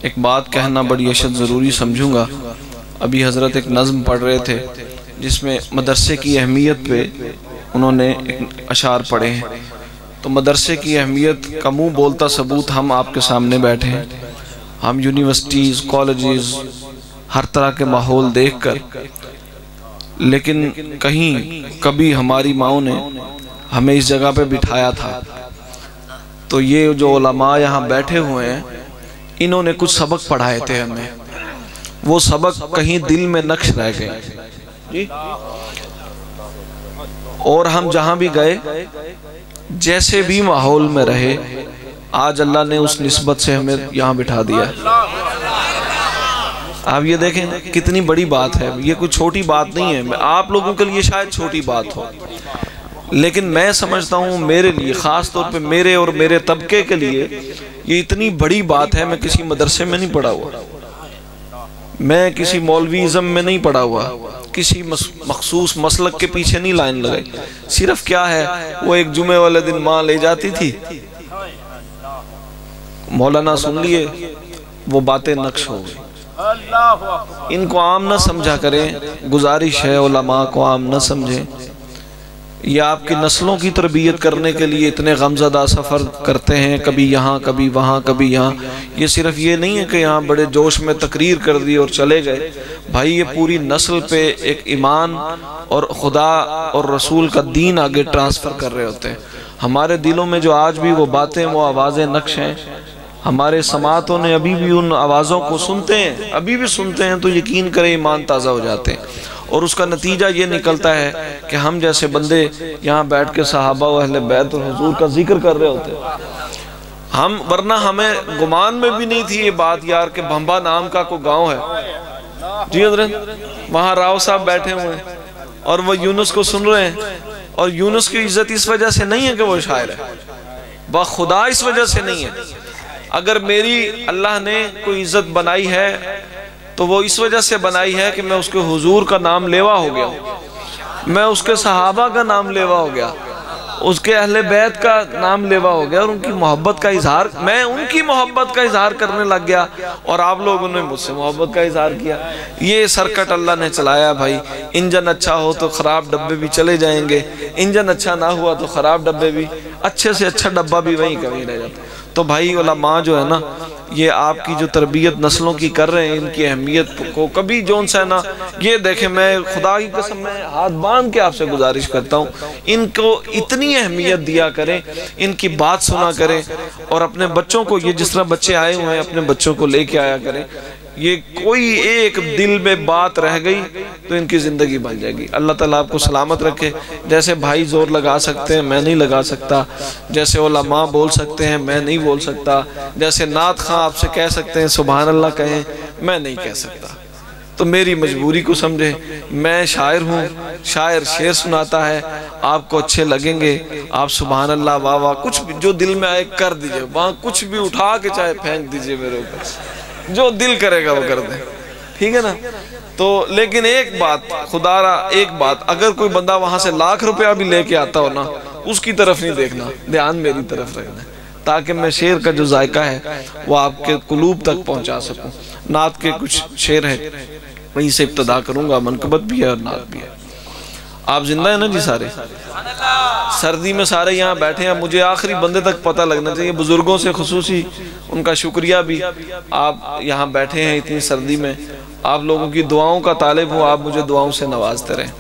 ایک بات کہنا بڑی اشد ضروری سمجھوں گا. ابھی حضرت ایک نظم پڑھ رہے تھے جس میں مدرسے کی اہمیت پہ انہوں نے اشعار پڑھے ہیں. تو مدرسے کی اہمیت کا منہ بولتا ثبوت ہم آپ کے سامنے بیٹھے ہیں. ہم یونیورسٹیز، کالجز، ہر طرح کے ماحول دیکھ کر، لیکن کہیں کبھی ہماری ماؤں نے ہمیں اس جگہ پہ بٹھایا تھا تو یہ جو علماء یہاں بیٹھے ہوئے ہیں انہوں نے کچھ سبق پڑھائے تھے ہمیں. وہ سبق کہیں دل میں نقش رہ گئے جی. اور ہم جہاں بھی گئے، جیسے بھی ماحول میں رہے، آج اللہ نے اس نسبت سے ہمیں یہاں بٹھا دیا. آپ یہ دیکھیں کتنی بڑی بات ہے. یہ کوئی چھوٹی بات نہیں ہے. آپ لوگوں کے لیے شاید چھوٹی بات ہو، لیکن میں سمجھتا ہوں میرے لیے، خاص طور پہ میرے اور میرے طبقے کے لیے یہ اتنی بڑی بات ہے. میں کسی مدرسے میں نہیں پڑھا ہوا، میں کسی مولویزم میں نہیں پڑھا ہوا، کسی مخصوص مسلک کے پیچھے نہیں لائن لگائی. صرف کیا ہے، وہ ایک جمعے والے دن ماں لے جاتی تھی، مولانا سن لیے، وہ باتیں نقش ہو گئی. ان کو عام نہ سمجھا کریں. گزارش ہے علماء کو عام نہ سمجھیں. یہ آپ کی نسلوں کی تربیت کرنے کے لیے اتنے غمزدہ سفر کرتے ہیں، کبھی یہاں کبھی وہاں کبھی یہاں. یہ صرف یہ نہیں ہے کہ یہاں بڑے جوش میں تقریر کر دی اور چلے گئے. بھائی یہ پوری نسل پہ ایک ایمان اور خدا اور رسول کا دین آگے ٹرانسفر کر رہے ہوتے ہیں. ہمارے دلوں میں جو آج بھی وہ باتیں، وہ آوازیں نقش ہیں. ہمارے سماعتوں نے ابھی بھی ان آوازوں کو سنتے ہیں، ابھی بھی سنتے ہیں، تو یقین کریں ایمان تازہ ہو جاتے ہیں. اور اس کا نتیجہ یہ نکلتا ہے کہ ہم جیسے بندے یہاں بیٹھ کے صحابہ و اہل بیت اور حضور کا ذکر کر رہے ہوتے ہیں. ہم ورنہ ہمیں گمان میں بھی نہیں تھی یہ بات یار کہ بھمبا نام کا کوئی گاؤں ہے جی حضرت، وہاں راؤ صاحب بیٹھے ہوئے ہیں اور وہ یونس کو سن رہے ہیں. اور یونس کی عزت اس وجہ سے نہیں ہے کہ وہ شاعر ہے، بخدا اس وجہ سے نہیں ہے. اگر میری اللہ نے کوئی عزت بنائی ہے تو وہ اس وجہ سے بنائی ہے کہ میں اس کے حضور کا نام لیوا ہو گیا ہوں، میں اس کے صحابہ کا نام لیوا ہو گیا، اس کے اہل بیت کا نام لیوا ہو گیا، اور ان کی محبت کا اظہار، میں ان کی محبت کا اظہار کرنے لگ گیا اور آپ لوگوں نے مجھ سے محبت کا اظہار کیا. یہ سرکٹ اللہ نے چلایا بھائی. انجن اچھا ہو تو خراب ڈبے بھی چلے جائیں گے، انجن اچھا نہ ہوا تو خراب ڈبے بھی، اچھے سے اچھا ڈبہ بھی وہیں کہیں رہ جاتا. تو بھائی علماء جو ہے نا، یہ آپ کی جو تربیت نسلوں کی کر رہے ہیں، ان کی اہمیت کو کبھی جون سے نا، یہ دیکھیں میں خدا کی قسم میں ہاتھ باندھ کے آپ سے گزارش کرتا ہوں، ان کو اتنی اہمیت دیا کریں، ان کی بات سنا کریں، اور اپنے بچوں کو، یہ جس طرح بچے آئے ہوئے ہیں اپنے بچوں کو لے کے آیا کریں. یہ کوئی ایک دل میں بات رہ گئی تو ان کی زندگی بن جائے گی. اللہ تعالیٰ آپ کو سلامت رکھے. جیسے بھائی زور لگا سکتے ہیں، میں نہیں لگا سکتا. جیسے علماء بول سکتے ہیں، میں نہیں بول سکتا. جیسے نعت خواں آپ سے کہہ سکتے ہیں سبحان اللہ کہیں، میں نہیں کہہ سکتا. تو میری مجبوری کو سمجھیں. میں شاعر ہوں، شاعر شعر سناتا ہے، آپ کو اچھے لگیں گے، آپ سبحان اللہ واہ واہ کچھ بھی جو دل میں آئے کر دیجئے، وہاں کچھ بھی اٹھا کے چاہے پھینک دیجئے میرے اوپر، جو دل کرے گا وہ کر دیں، ٹھیک ہے نا. تو لیکن ایک بات خدا را، ایک بات، اگر کوئی بندہ وہاں سے لاکھ روپیہ بھی لے کے آتا ہو نا، اس کی طرف نہیں دیکھنا، دھیان میری طرف رکھنا، تاکہ میں شعر کا جو ذائقہ ہے وہ آپ کے قلوب تک پہنچا سکوں. نعت کے کچھ شعر ہے، وہیں سے ابتدا کروں گا. منقبت بھی ہے اور نعت بھی ہے. آپ زندہ ہیں نا جی سارے؟ سردی میں سارے یہاں بیٹھے ہیں. مجھے آخری بندے تک پتہ لگنا چاہیے، بزرگوں سے خصوصی ان کا شکریہ بھی. آپ یہاں بیٹھے ہیں اتنی سردی میں، آپ لوگوں کی دعاؤں کا طالب ہوں، آپ مجھے دعاؤں سے نوازتے رہیں.